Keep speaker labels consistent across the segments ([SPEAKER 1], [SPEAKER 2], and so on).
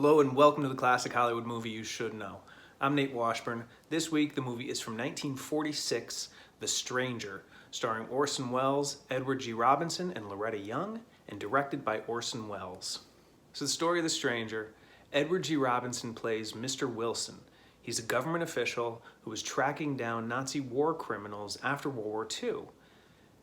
[SPEAKER 1] Hello and welcome to the classic Hollywood movie you should know. I'm Nate Washburn. This week the movie is from 1946, The Stranger, starring Orson Welles, Edward G. Robinson, and Loretta Young, and directed by Orson Welles. So the story of The Stranger, Edward G. Robinson plays Mr. Wilson. He's a government official who was tracking down Nazi war criminals after World War II.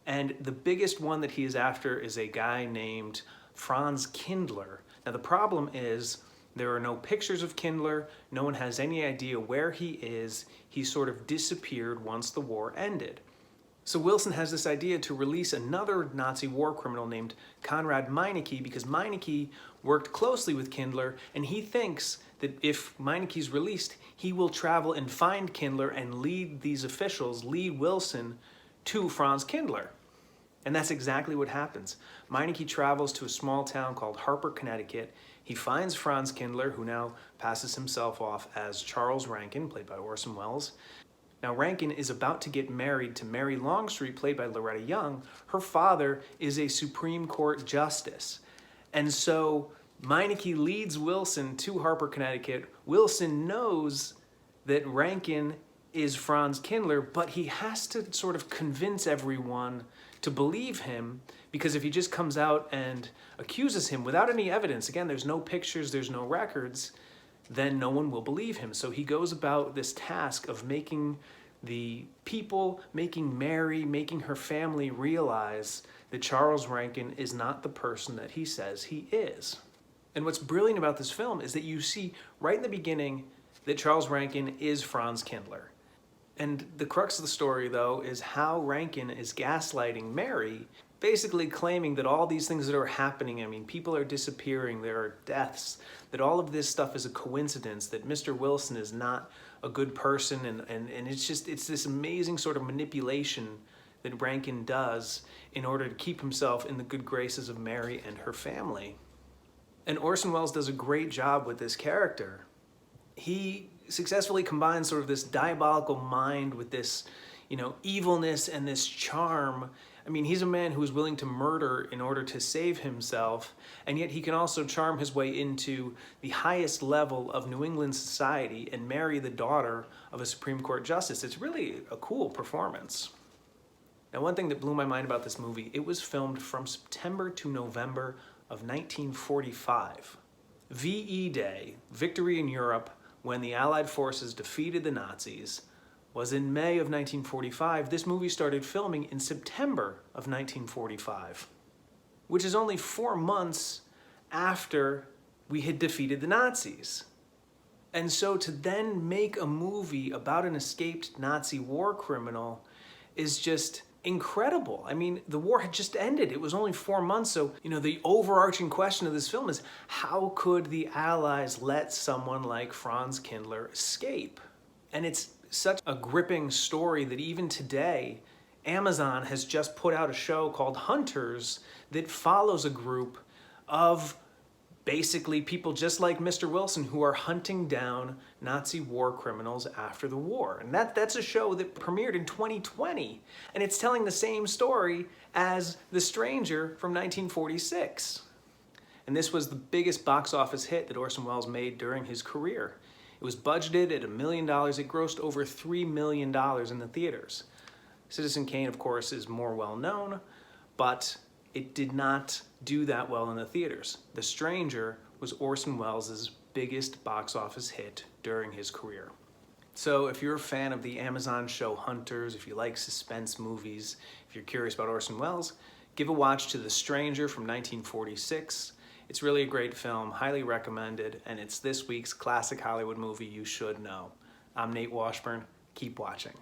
[SPEAKER 1] And the biggest one that he is after is a guy named Franz Kindler. Now the problem is there are no pictures of Kindler, no one has any idea where he is. He sort of disappeared once the war ended. So Wilson has this idea to release another Nazi war criminal named Konrad Meineke because Meineke worked closely with Kindler, and he thinks that if Meineke's released, he will travel and find Kindler and lead these officials, lead Wilson to Franz Kindler. And that's exactly what happens. Meineke travels to a small town called Harper, Connecticut. He finds Franz Kindler, who now passes himself off as Charles Rankin, played by Orson Welles. Now Rankin is about to get married to Mary Longstreet, played by Loretta Young. Her father is a Supreme Court justice. And so Meineke leads Wilson to Harper, Connecticut. Wilson knows that Rankin is Franz Kindler, but he has to sort of convince everyone to believe him, because if he just comes out and accuses him without any evidence, again, there's no pictures, there's no records, then no one will believe him. So he goes about this task of making the people, making Mary, making her family realize that Charles Rankin is not the person that he says he is. And what's brilliant about this film is that you see right in the beginning that Charles Rankin is Franz Kindler. And the crux of the story, though, is how Rankin is gaslighting Mary, basically claiming that all these things that are happening, I mean, people are disappearing, there are deaths, that all of this stuff is a coincidence, that Mr. Wilson is not a good person, and it's this amazing sort of manipulation that Rankin does in order to keep himself in the good graces of Mary and her family. And Orson Welles does a great job with this character. He successfully combines sort of this diabolical mind with this, evilness and this charm. I mean, he's a man who is willing to murder in order to save himself, and yet he can also charm his way into the highest level of New England society and marry the daughter of a Supreme Court justice. It's really a cool performance. Now, one thing that blew my mind about this movie, it was filmed from September to November of 1945. VE Day, Victory in Europe, when the Allied forces defeated the Nazis, was in May of 1945. This movie started filming in September of 1945, which is only 4 months after we had defeated the Nazis. And so to then make a movie about an escaped Nazi war criminal is just incredible. I mean, the war had just ended. It was only 4 months. So, the overarching question of this film is, how could the Allies let someone like Franz Kindler escape? And it's such a gripping story that even today, Amazon has just put out a show called Hunters that follows a group of basically people just like Mr. Wilson who are hunting down Nazi war criminals after the war. And that's a show that premiered in 2020. And it's telling the same story as The Stranger from 1946. And this was the biggest box office hit that Orson Welles made during his career. It was budgeted at $1 million. It grossed over $3 million in the theaters. Citizen Kane, of course, is more well known, but it did not do that well in the theaters. The Stranger was Orson Welles' biggest box office hit during his career. So if you're a fan of the Amazon show Hunters, if you like suspense movies, if you're curious about Orson Welles, give a watch to The Stranger from 1946. It's really a great film, highly recommended, and it's this week's classic Hollywood movie you should know. I'm Nate Washburn. Keep watching.